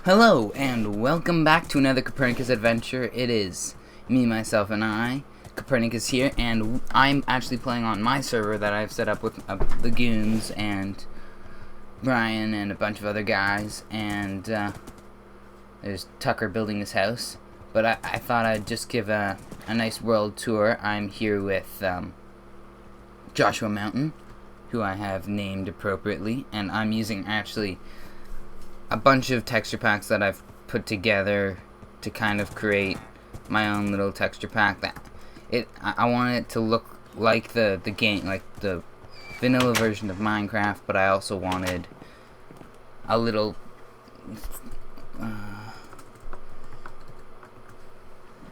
Hello, and welcome back to another Kappernicus adventure. It is me, myself, and I, Kappernicus here, and I'm actually playing on my server that I've set up with the Goons and Brian and a bunch of other guys, and there's Tucker building his house. But I thought I'd just give a nice world tour. I'm here with Joshua Mountain, who I have named appropriately, and I'm using actually a bunch of texture packs that I've put together to kind of create my own little texture pack. I want it to look like the game, like the vanilla version of Minecraft, but I also wanted a little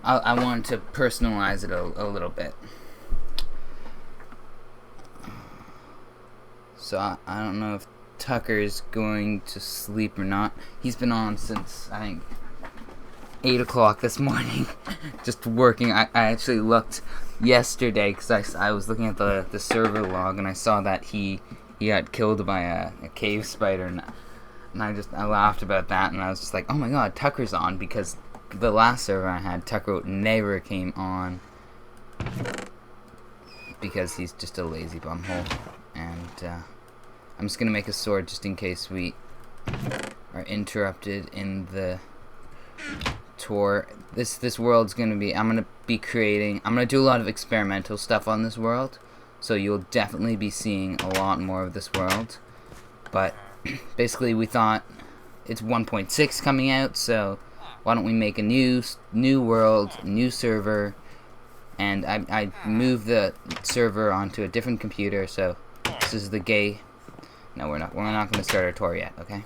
I wanted to personalize it a little bit. So I don't know if Tucker's going to sleep or not. He's been on since, I think, 8 o'clock this morning, just working. I actually looked yesterday because I was looking at the server log, and I saw that he got killed by a cave spider, and I laughed about that, and I was just like, oh my god, Tucker's on, because the last server I had, Tucker never came on because he's just a lazy bumhole, and I'm just gonna make a sword just in case we are interrupted in the tour. This world's gonna be, I'm gonna do a lot of experimental stuff on this world, so you'll definitely be seeing a lot more of this world. But basically we thought it's 1.6 coming out, so why don't we make a new world, new server, and I moved the server onto a different computer, so this is the gay. No, we're not going to start our tour yet, okay?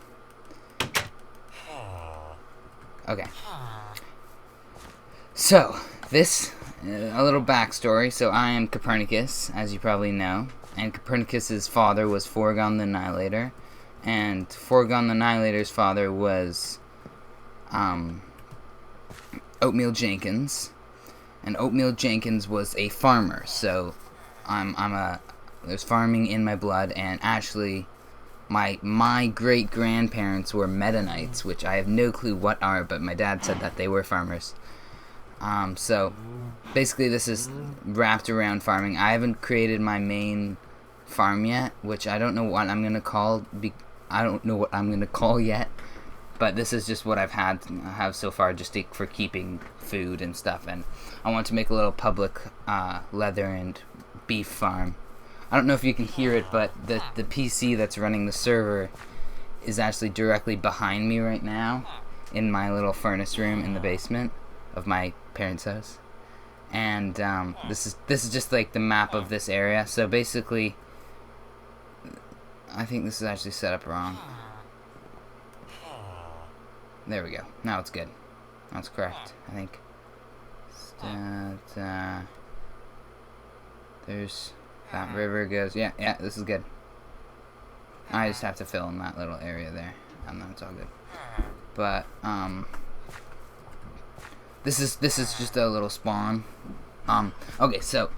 Okay. So, a little backstory. So, I am Kappernicus, as you probably know. And Kappernicus's father was Forgon the Annihilator. And Forgon the Annihilator's father was Oatmeal Jenkins. And Oatmeal Jenkins was a farmer. So, there's farming in my blood, and actually my great-grandparents were Mennonites, which I have no clue what are, but my dad said that they were farmers. So basically this is wrapped around farming. I haven't created my main farm yet, which I don't know what I'm gonna call. I don't know what I'm gonna call yet, but this is just what I have so far, just for keeping food and stuff. And I want to make a little public leather and beef farm. I don't know if you can hear it, but the PC that's running the server is actually directly behind me right now in my little furnace room in the basement of my parents' house. And this is just like the map of this area. So basically, I think this is actually set up wrong. There we go. Now it's good. Now it's correct, I think. There's... that river goes, yeah, this is good. I just have to fill in that little area there, and then it's all good. But, this is just a little spawn. Okay, so,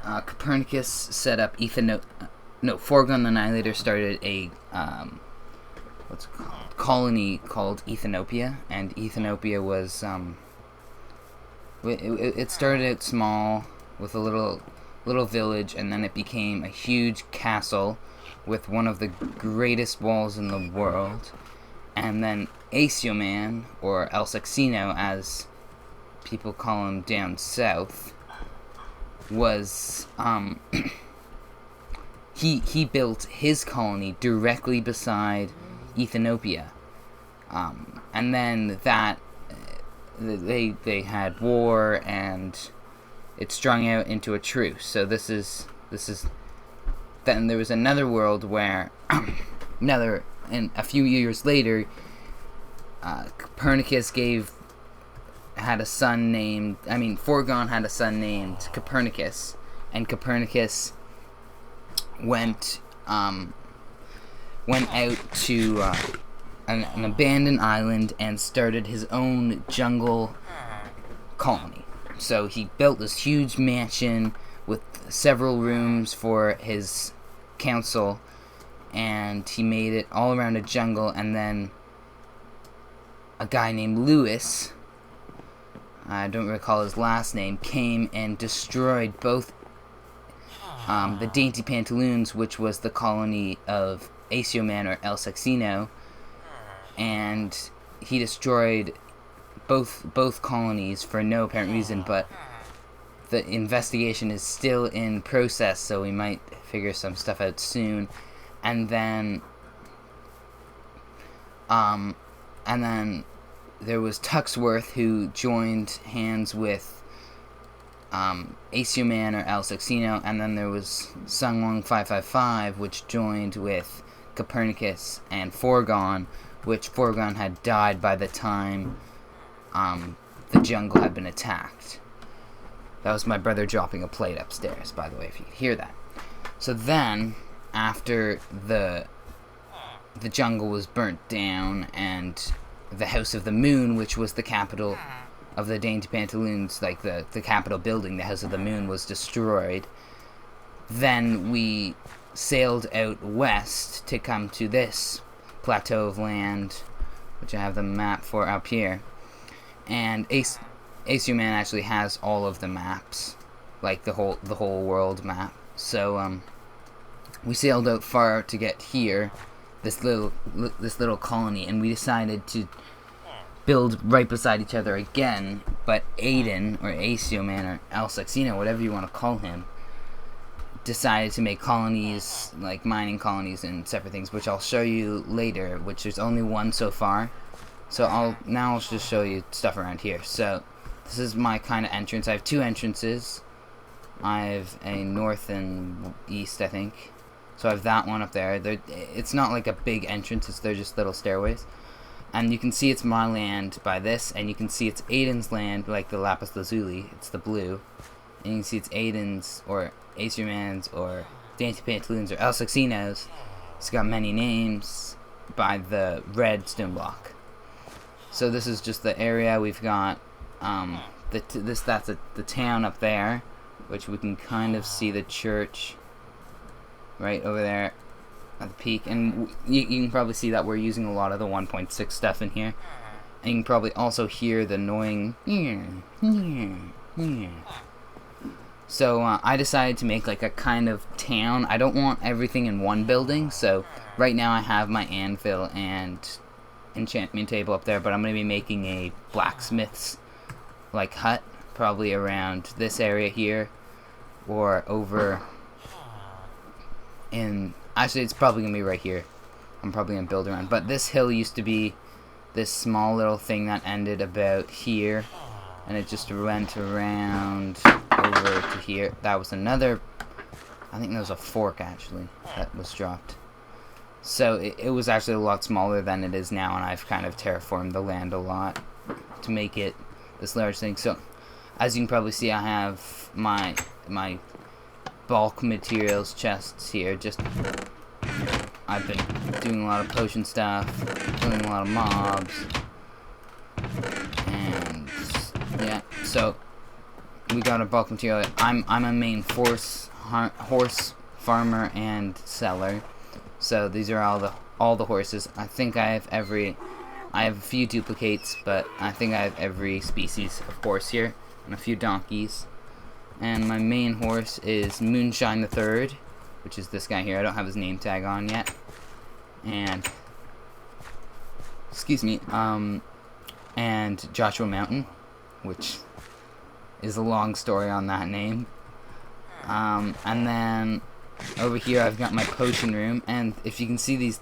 Kappernicus set up Forgon the Annihilator started a, what's it called? Colony called Ethanopia, and Ethanopia was, it started out small with a little village, and then it became a huge castle with one of the greatest walls in the world. And then Asioman, or El Saxino as people call him down south, was he built his colony directly beside Ethanopia, and then they had war, and it strung out into a truce. So this is then there was another world where and a few years later, Kappernicus had a son named, Forgon had a son named Kappernicus, and Kappernicus went out to an abandoned island and started his own jungle colony. So he built this huge mansion with several rooms for his council, and he made it all around a jungle, and then a guy named Lewis, I don't recall his last name, came and destroyed both the Dainty Pantaloons, which was the colony of Asioman or El Sexino, and he destroyed both colonies for no apparent reason, but the investigation is still in process, so we might figure some stuff out soon. And then there was Tuxworth, who joined hands with Asioman or El Sexino, and then there was Sungwong 555, which joined with Kappernicus and Forgon, which Forgon had died by the time the jungle had been attacked. That was my brother dropping a plate upstairs, by the way, if you could hear that. So then, after the jungle was burnt down, and the House of the Moon, which was the capital of the Dainty Pantaloons, like the capital building, the House of the Moon, was destroyed, then we sailed out west to come to this plateau of land, which I have the map for up here. And Asioman actually has all of the maps, like the whole world map. So we sailed out far to get here, this little colony, and we decided to build right beside each other again. But Aiden, or Asioman, or El Sexino, whatever you want to call him, decided to make colonies, like mining colonies and separate things, which I'll show you later, which there's only one so far. So I'll just show you stuff around here. So this is my kind of entrance. I have two entrances. I have a north and east, I think. So I have that one up there. It's not like a big entrance, they're just little stairways. And you can see it's my land by this, and you can see it's Aiden's land, like the lapis lazuli, it's the blue. And you can see it's Aiden's, or Asioman's, or Dainty Pantaloons, or El Sexino's. It's got many names by the red stone block. So this is just the area. We've got that's the town up there, which we can kind of see the church right over there at the peak, and you can probably see that we're using a lot of the 1.6 stuff in here, and you can probably also hear the annoying So I decided to make like a kind of town. I don't want everything in one building, so right now I have my anvil and enchantment table up there, but I'm going to be making a blacksmith's like hut, probably around this area here, or over in, actually it's probably going to be right here. I'm probably going to build around, but this hill used to be this small little thing that ended about here, and it just went around over to here. That was another, I think that was a fork actually that was dropped. So it was actually a lot smaller than it is now, and I've kind of terraformed the land a lot to make it this large thing. So as you can probably see, I have my bulk materials chests here. Just I've been doing a lot of potion stuff, killing a lot of mobs, and yeah. So we got a bulk material. I'm a main horse farmer and seller. So these are all the horses. I think I have a few duplicates, but I think I have every species of horse here, and a few donkeys. And my main horse is Moonshine the Third, which is this guy here. I don't have his name tag on yet. And excuse me, and Joshua Mountain, which is a long story on that name. And then over here I've got my potion room, and if you can see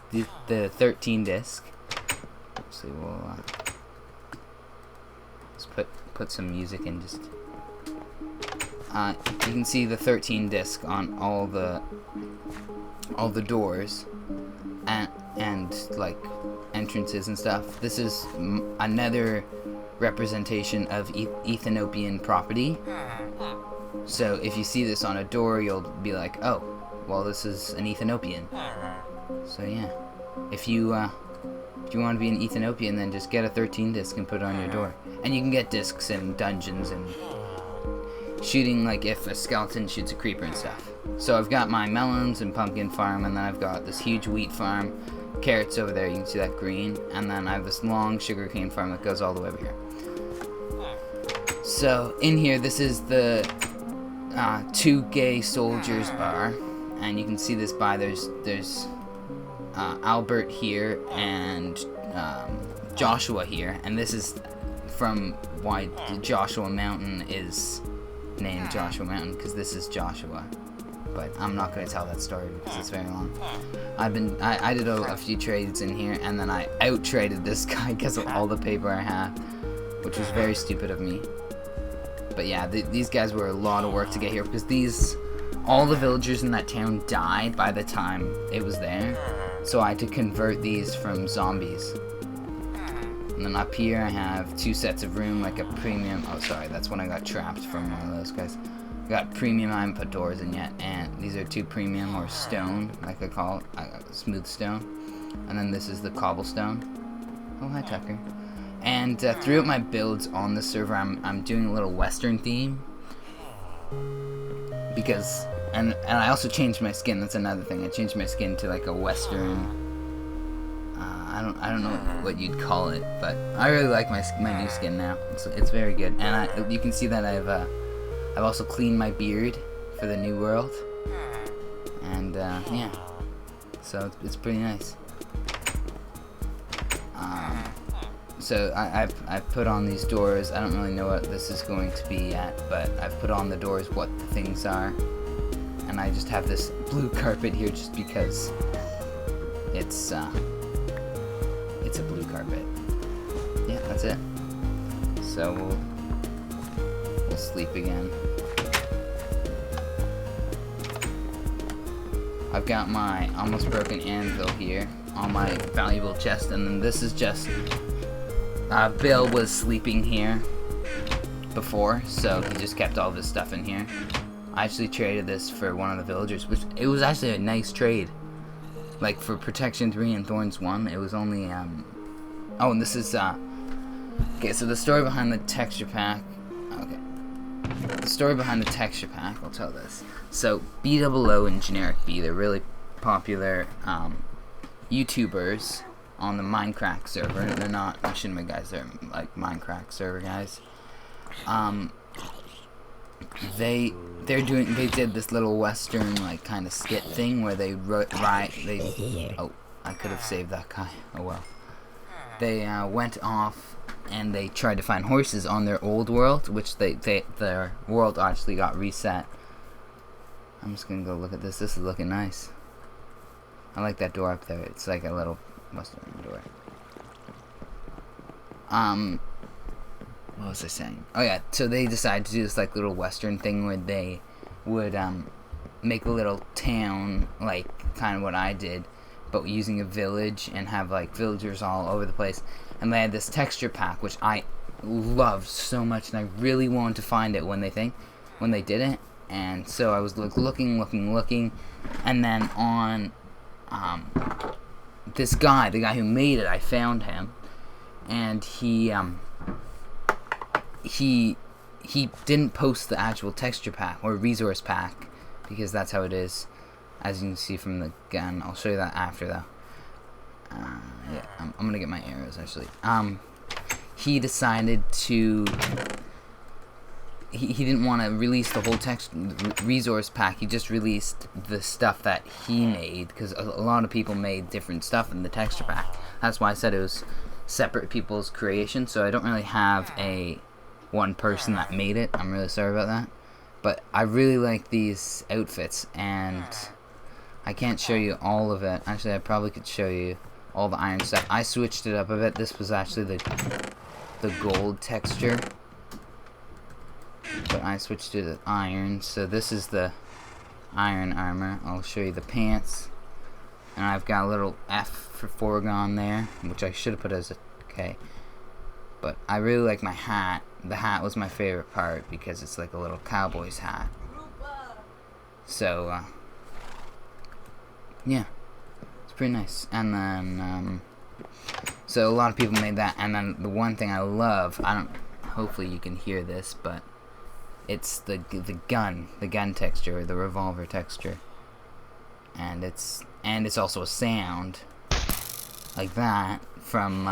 the 13 disc. Actually, we'll let's put some music in. Just you can see the 13 disc on all the doors and like entrances and stuff. This is another representation of Ethiopian property. So if you see this on a door, you'll be like, oh, well, this is an Ethiopian. So yeah, if you want to be an Ethiopian, then just get a 13 disc and put it on your door. And you can get discs in dungeons and shooting, like if a skeleton shoots a creeper and stuff. So I've got my melons and pumpkin farm, and then I've got this huge wheat farm, carrots over there. You can see that green. And then I have this long sugarcane farm that goes all the way over here. So in here, this is the Two Gay Soldiers bar, and you can see this by there's Albert here and Joshua here, and this is from why Joshua Mountain is named Joshua Mountain, because this is Joshua. But I'm not going to tell that story because it's very long. I did a few trades in here, and then I out traded this guy because of all the paper I have, which was very stupid of me. But yeah, these guys were a lot of work to get here, because all the villagers in that town died by the time it was there. So I had to convert these from zombies. And then up here I have 2 sets of room, like a premium. Oh, sorry, that's when I got trapped from one of those guys. I got premium. I haven't put doors in yet, and these are 2 premium, or stone, like I call it, smooth stone. And then this is the cobblestone. Oh, hi Tucker. And throughout my builds on the server, I'm doing a little Western theme, because and I also changed my skin. That's another thing. I changed my skin to like a Western. I don't know what you'd call it, but I really like my new skin now. It's very good, and you can see that I've also cleaned my beard for the new world, and yeah, so it's pretty nice. So I've put on these doors. I don't really know what this is going to be yet, but I've put on the doors what the things are, and I just have this blue carpet here just because it's a blue carpet. Yeah, that's it. So we'll sleep again. I've got my almost broken anvil here on my valuable chest, and then this is just Bill was sleeping here before, so he just kept all this stuff in here. I actually traded this for one of the villagers, which it was actually a nice trade. Like for Protection 3 and Thorns 1, it was only oh, and this is okay, so the story behind the texture pack. Okay. The story behind the texture pack, I'll tell this. So BOO and Generic B, they're really popular YouTubers on the Minecraft server. They're not machinima guys, they're like Minecraft server guys. They did this little Western like kind of skit thing where they oh, I could have saved that guy. Oh well. They went off and they tried to find horses on their old world, which their world actually got reset. I'm just gonna go look at this. This is looking nice. I like that door up there. It's like a little Western door. What was I saying? Oh yeah, so they decided to do this like little Western thing where they would make a little town, like kind of what I did, but using a village, and have like villagers all over the place. And they had this texture pack, which I loved so much, and I really wanted to find it when they did it. And so I was like looking, and then on this guy, the guy who made it, I found him, and he didn't post the actual texture pack or resource pack, because that's how it is, as you can see from the gun. I'll show you that after though. Yeah, I'm gonna get my arrows actually. He decided to. He didn't want to release the whole text resource pack. He just released the stuff that he made, because a lot of people made different stuff in the texture pack. That's why I said it was separate people's creation. So I don't really have one person that made it. I'm really sorry about that. But I really like these outfits, and I can't show you all of it. Actually, I probably could show you all the iron stuff. I switched it up a bit. This was actually the gold texture, but I switched to the iron. So this is the iron armor. I'll show you the pants, and I've got a little F for foregone there, which I should have put as a K. But I really like my hat. The hat was my favorite part because it's like a little cowboy's hat. So yeah, it's pretty nice. And then so a lot of people made that. And then the one thing I love, hopefully you can hear this, but it's the gun texture, or the revolver texture, and it's also a sound. like that from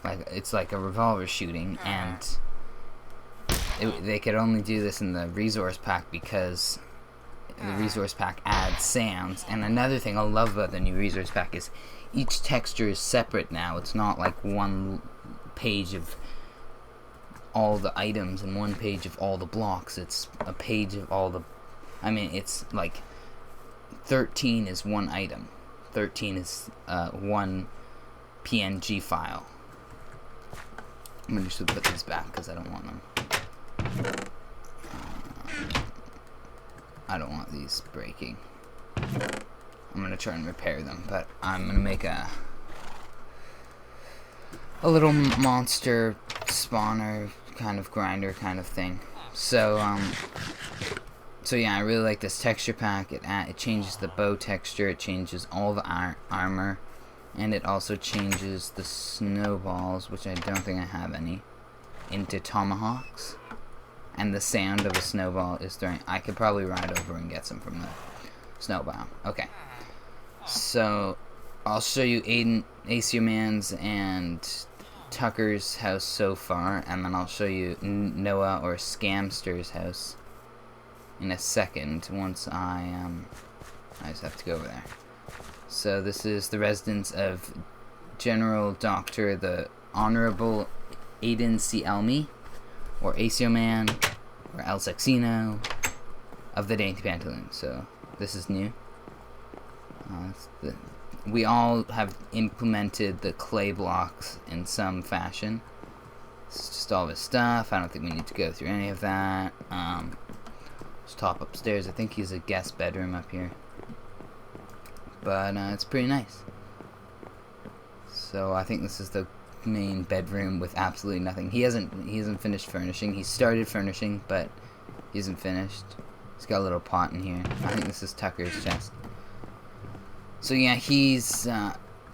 like it's like a revolver shooting, and they could only do this in the resource pack because the resource pack adds sounds. And another thing I love about the new resource pack is each texture is separate now. It's not like one page of all the items and one page of all the blocks. It's a page of all the, I mean, it's like 13 is one item, 13 is one PNG file. I'm gonna just put these back because I don't want them. I don't want these breaking. I'm gonna try and repair them, but I'm gonna make a little monster spawner kind of grinder kind of thing. So yeah, I really like this texture pack. It changes the bow texture, it changes all the armor, and it also changes the snowballs, which I don't think I have any, into tomahawks. And the sound of a snowball is throwing. I could probably ride over and get some from the snowball. Okay. So I'll show you Acio Man's and Tucker's house so far, and then I'll show you Noah or Scamster's house in a second once I just have to go over there. So this is the residence of General Doctor the Honorable Aiden C. Elmy, or Acio Man, or El Sexino of the Dainty Pantaloon. So this is new. We all have implemented the clay blocks in some fashion. It's just all of his stuff. I don't think we need to go through any of that. Just top upstairs. I think he's a guest bedroom up here. But it's pretty nice. So I think this is the main bedroom with absolutely nothing. He hasn't finished furnishing. He started furnishing, but he hasn't finished. He's got a little pot in here. I think this is Tucker's chest. So yeah, he's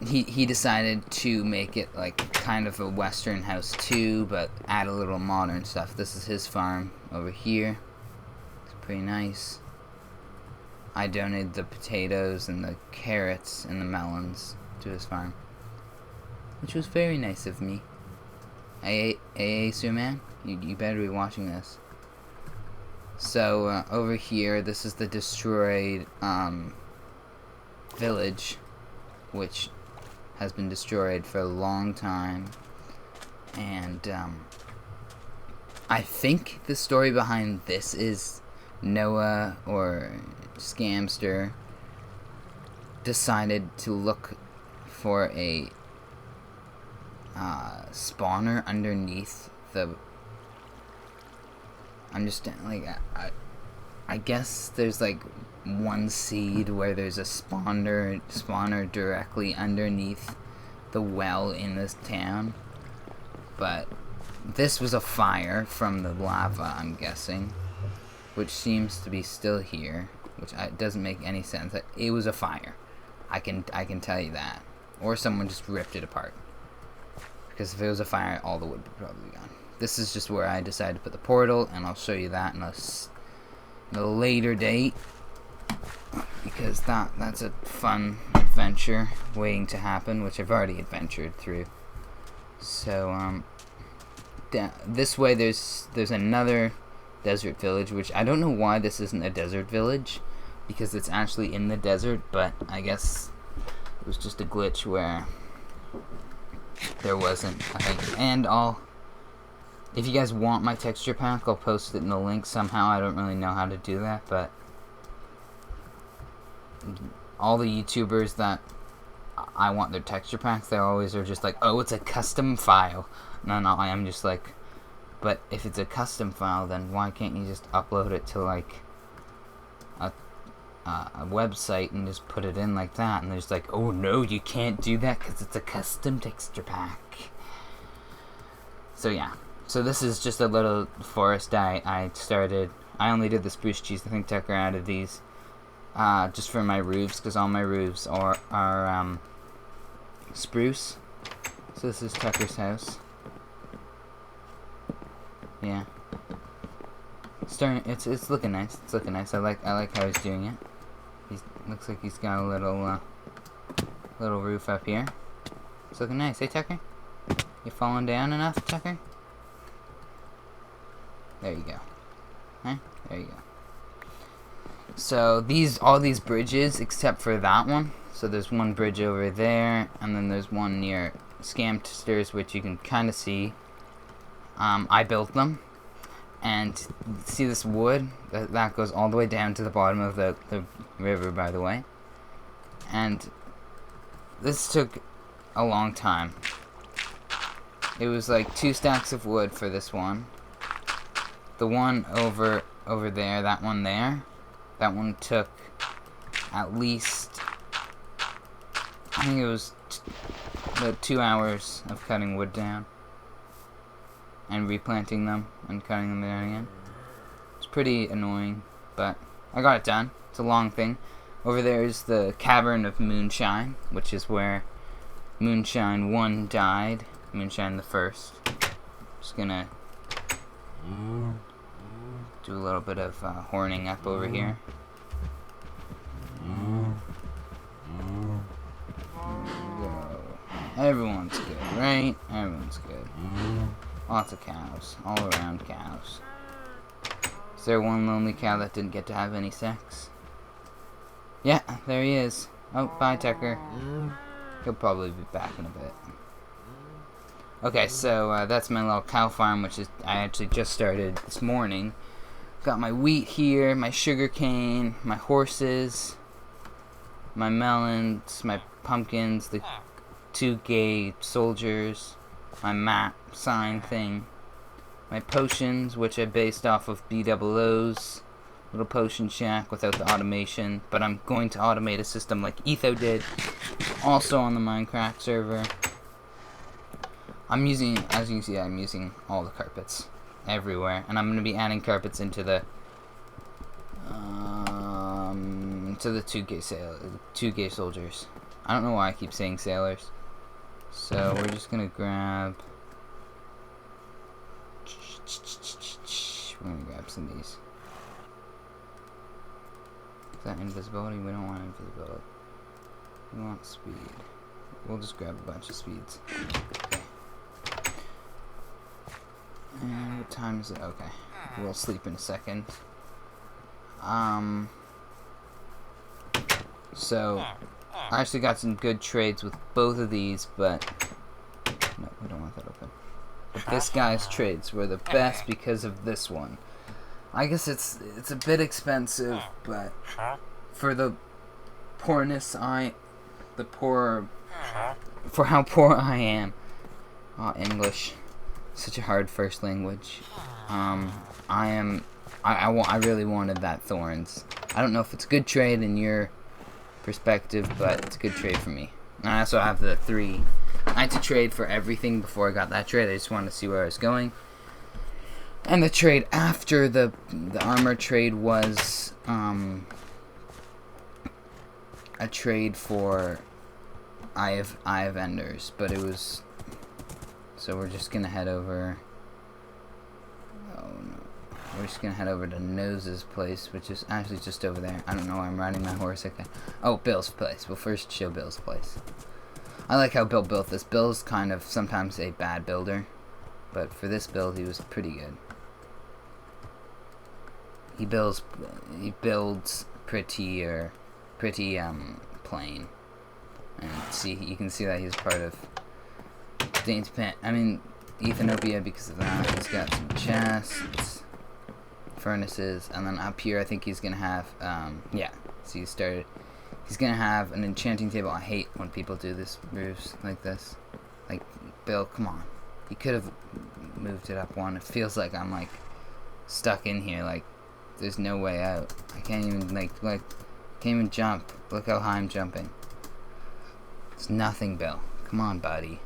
he decided to make it like kind of a Western house too, but add a little modern stuff. This is his farm over here. It's pretty nice. I donated the potatoes and the carrots and the melons to his farm, which was very nice of me. Hey, Sir Man, you better be watching this. So over here, this is the destroyed village, which has been destroyed for a long time, and I think the story behind this is Noah or Scamster decided to look for a spawner underneath the. I'm just like I guess there's like one seed where there's a spawner directly underneath the well in this town, but this was a fire from the lava, I'm guessing, which seems to be still here, which doesn't make any sense. It was a fire. I can tell you that, or someone just ripped it apart, because if it was a fire, all the wood would probably be gone. This is just where I decided to put the portal, and I'll show you that in a later date, because that's a fun adventure waiting to happen, which I've already adventured through. So this way there's another desert village, which I don't know why this isn't a desert village, because it's actually in the desert, but I guess it was just a glitch where there wasn't, I think. And if you guys want my texture pack, I'll post it in the link somehow. I don't really know how to do that, but all the YouTubers that I want their texture packs, they always are just like, oh, it's a custom file. No, I am just like, but if it's a custom file, then why can't you just upload it to like a website and just put it in like that? And there's like, oh no, you can't do that because it's a custom texture pack. So yeah. So this is just a little forest I started. I only did the spruce trees. I think Tucker added these just for my roofs, because all my roofs are spruce. So this is Tucker's house. Yeah, it's looking nice. It's looking nice. I like how he's doing it. Looks like he's got a little little roof up here. It's looking nice. Hey, Tucker? You falling down enough, Tucker? There you go. Huh? There you go. So all these bridges, except for that one. So there's one bridge over there, and then there's one near Scamsters, which you can kind of see. I built them. And see this wood? That goes all the way down to the bottom of the river, by the way. And this took a long time. It was like 2 stacks of wood for this one. The one over there, that one there, that one took at least, I think it was about 2 hours of cutting wood down and replanting them and cutting them down again. It's pretty annoying, but I got it done. It's a long thing. Over there is the Cavern of Moonshine, which is where Moonshine 1 died. Moonshine the First. Just gonna do a little bit of horning up over here. Everyone's good, right? Everyone's good. Lots of cows. All around cows. Is there one lonely cow that didn't get to have any sex? Yeah, there he is. Oh, bye, Tucker. He'll probably be back in a bit. Okay, so that's my little cow farm, which is I actually just started this morning. Got my wheat here, my sugar cane, my horses, my melons, my pumpkins, the 2 gay soldiers, my map sign thing, my potions, which I based off of BOO's little potion shack without the automation, but I'm going to automate a system like Etho did, also on the Minecraft server. I'm using, as you can see, I'm using all the carpets everywhere, and I'm going to be adding carpets into the to the 2 gay soldiers. I don't know why I keep saying sailors. So we're just gonna grab. We're gonna grab some of these. Is that invisibility? We don't want invisibility. We want speed. We'll just grab a bunch of speeds. Okay. And what time is it? Okay. We'll sleep in a second. So I actually got some good trades with both of these, but no, we don't want that open. But this guy's trades were the best because of this one. I guess it's a bit expensive, but for the poorness for how poor I am. English, such a hard first language. I really wanted that thorns. I don't know if it's a good trade in your perspective, but it's a good trade for me. And I also have the 3. I had to trade for everything before I got that trade. I just wanted to see where I was going. And the trade after the armor trade was a trade for Eye of Enders, but it was. So we're just gonna head over. Oh no. We're just gonna head over to Nose's place, which is actually just over there. I don't know why I'm riding my horse like that. Oh, Bill's place. We'll first show Bill's place. I like how Bill built this. Bill's kind of sometimes a bad builder, but for this build, he was pretty good. He builds pretty plain, and see, you can see that he's part of Ethanopia because of that. He's got some chests, furnaces, and then up here I think he's gonna have yeah. See, he's gonna have an enchanting table. I hate when people do this roofs like this. Like, Bill, come on. You could have moved it up one. It feels like I'm like stuck in here. Like there's no way out. I can't even can't even jump. Look how high I'm jumping. It's nothing, Bill. Come on, buddy.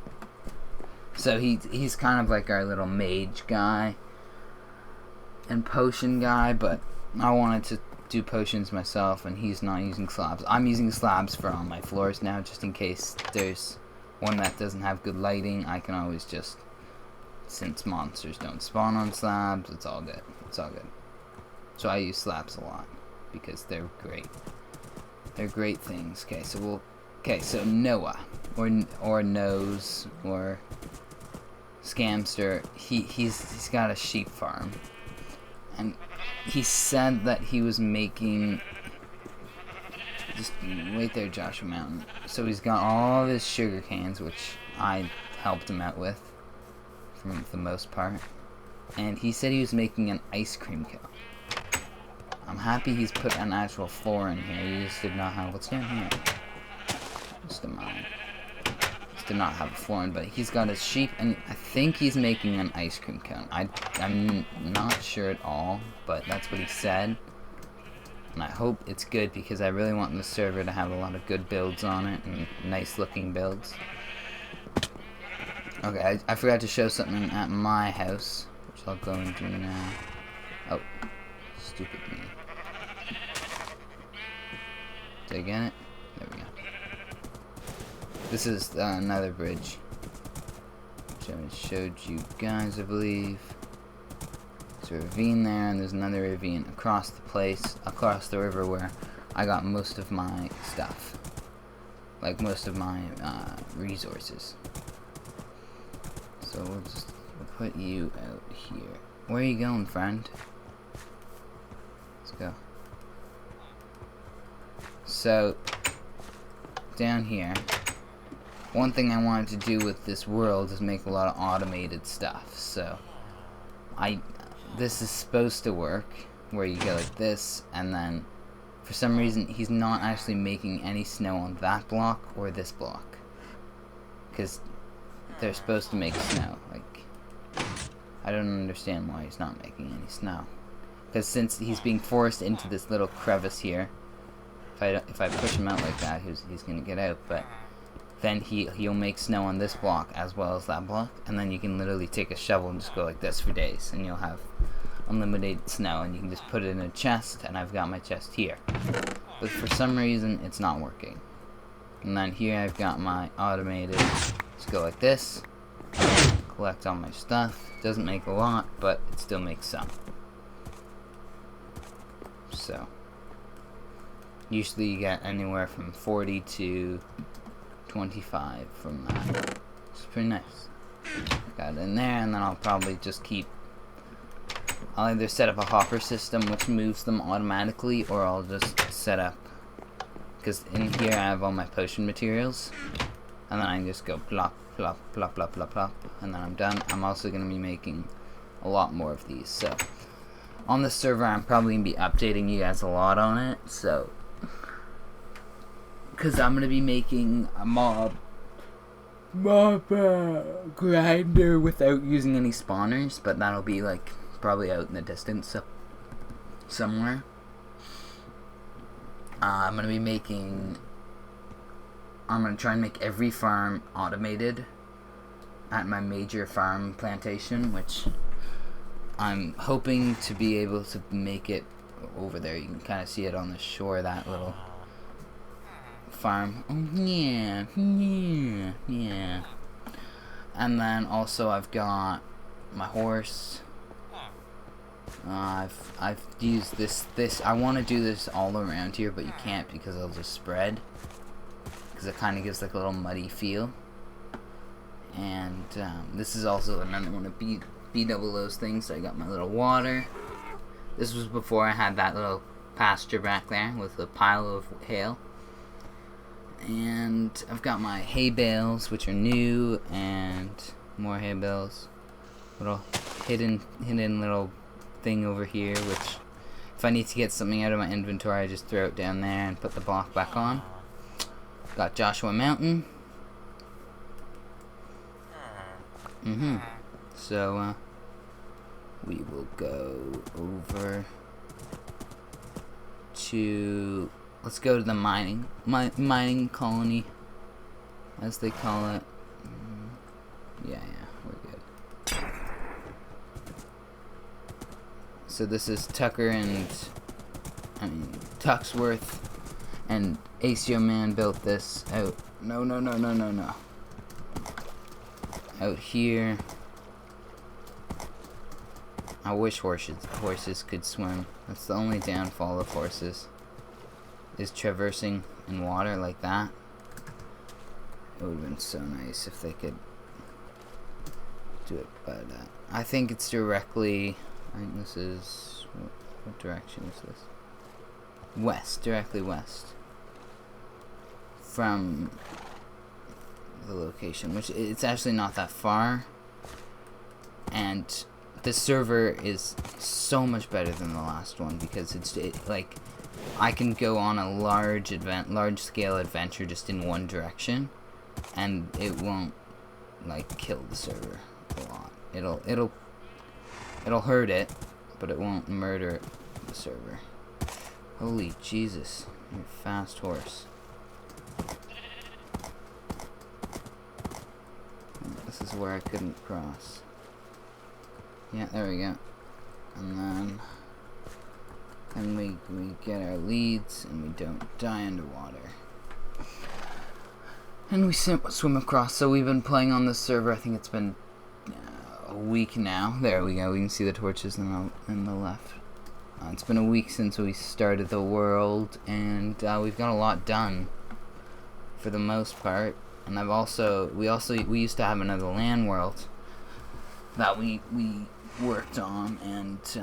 So he's kind of like our little mage guy and potion guy, but I wanted to do potions myself, and he's not using slabs. I'm using slabs for all my floors now, just in case there's one that doesn't have good lighting. I can always just, since monsters don't spawn on slabs, it's all good. It's all good. So I use slabs a lot because they're great. They're great things. Okay, so we'll Okay, so Noah, or Nose, or Scamster, he's got a sheep farm, and he said that he was making. Just wait there, Joshua Mountain. So he's got all of his sugar canes, which I helped him out with, for the most part. And he said he was making an ice cream cone. I'm happy he's put an actual floor in here. He just did not have... What's down here? Just a mine. Just did not have a floor in, but he's got his sheep, and I think he's making an ice cream cone. I'm not sure at all, but that's what he said. And I hope it's good, because I really want the server to have a lot of good builds on it, and nice looking builds. Okay, I forgot to show something at my house, which I'll go and do now. Oh, stupid me. Did I get it? There we go. This is another bridge, which I showed you guys, I believe. There's a ravine there, and there's another ravine across the place, across the river, where I got most of my stuff. Like, most of my resources. So we'll put you out here. Where are you going, friend? Let's go. So, down here, one thing I wanted to do with this world is make a lot of automated stuff. So, this is supposed to work, where you go like this, and then, for some reason, he's not actually making any snow on that block or this block. Because they're supposed to make snow. Like, I don't understand why he's not making any snow. Because since he's being forced into this little crevice here, if I push him out like that, he's gonna get out. But then he'll make snow on this block as well as that block, and then you can literally take a shovel and just go like this for days, and you'll have unlimited snow, and you can just put it in a chest, and I've got my chest here. But for some reason, it's not working. And then here I've got my automated. Just go like this, collect all my stuff. Doesn't make a lot, but it still makes some. So, usually you get anywhere from 40 to 25 from that. It's pretty nice. Got it in there, and then I'll probably just I'll either set up a hopper system which moves them automatically, or I'll just set up, because in here I have all my potion materials, and then I can just go plop, plop, plop, plop, plop, plop, and then I'm done. I'm also going to be making a lot more of these, so on the server I'm probably going to be updating you guys a lot on it, so, because I'm going to be making a mob grinder without using any spawners, but that'll be like probably out in the distance somewhere. I'm going to try and make every farm automated at my major farm plantation, which I'm hoping to be able to make it over there. You can kind of see it on the shore of that little farm. Oh, yeah, yeah, yeah. And then also I've got my horse. I've used this. I want to do this all around here, but you can't because it'll just spread. Because it kind of gives like a little muddy feel. And this is also another one of B00's things. So I got my little water. This was before I had that little pasture back there with a pile of hail. And I've got my hay bales, which are new, and more hay bales. Little hidden little thing over here, which if I need to get something out of my inventory, I just throw it down there and put the block back on. Got Joshua Mountain. So we will go over to, let's go to the mining colony, as they call it. Yeah, we're good. So this is Tucksworth and ACO Man built this out. No. Out here. I wish horses could swim. That's the only downfall of horses, is traversing in water like that. It would have been so nice if they could do it, but I think it's directly. I think this is what direction is this? West, directly west from the location, which it's actually not that far, and the server is so much better than the last one because it's like I can go on a large scale adventure just in one direction, and it won't like kill the server a lot. It'll hurt it, but it won't murder the server. Holy Jesus, you're a fast horse. This is where I couldn't cross. Yeah, there we go. And then we get our leads and we don't die underwater. And we swim across. So we've been playing on this server, I think it's been a week now. There we go, we can see the torches in the left. It's been a week since we started the world, and we've got a lot done for the most part. And we used to have another land world that we worked on, and it's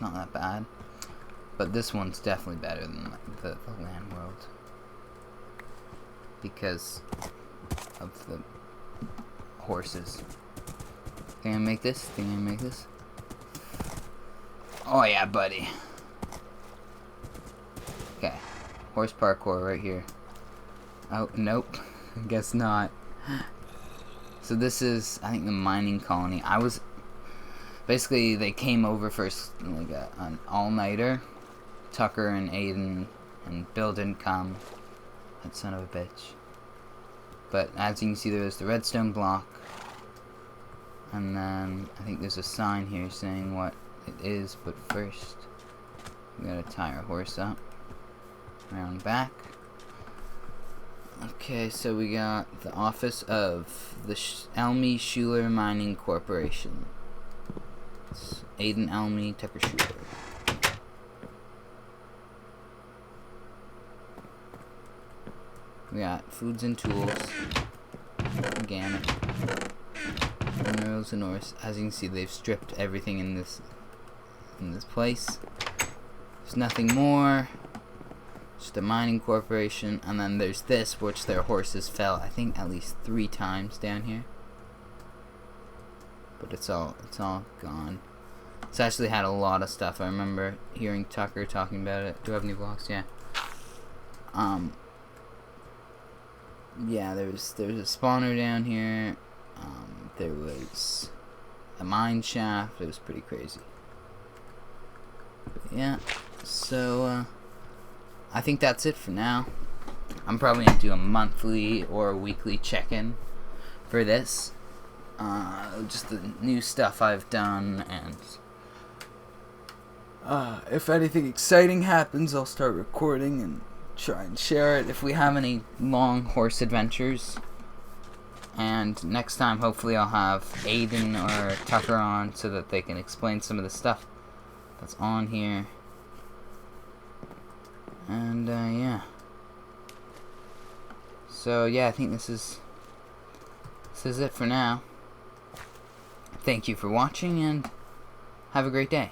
not that bad. But this one's definitely better than the land world because of the horses. Think I make this? Oh yeah, buddy. Okay, horse parkour right here. Oh, nope. Guess not. So this is, I think, the mining colony. Basically, they came over first, like an all-nighter. Tucker and Aiden and Bill didn't come. That son of a bitch. But as you can see, there's the redstone block. And then, I think there's a sign here saying what it is, but first, we gotta tie our horse up. Around back. Okay, so we got the office of the Elmy Schuler Mining Corporation. It's Aiden Elmy, Tucker Schuler. We got foods and tools, organic, minerals and ores. As you can see, they've stripped everything in this place. There's nothing more. Just a mining corporation, and then there's this, which their horses fell, I think, at least 3 times down here. But it's all gone. It's actually had a lot of stuff. I remember hearing Tucker talking about it. Do I have any vlogs? Yeah. Yeah, there's a spawner down here. There was a mine shaft. It was pretty crazy. But yeah, so I think that's it for now. I'm probably gonna do a monthly or weekly check-in for this. Just the new stuff I've done, and if anything exciting happens, I'll start recording and try and share it if we have any long horse adventures. And next time, hopefully, I'll have Aiden or Tucker on so that they can explain some of the stuff that's on here. And yeah. So yeah, I think this is it for now. Thank you for watching, and have a great day.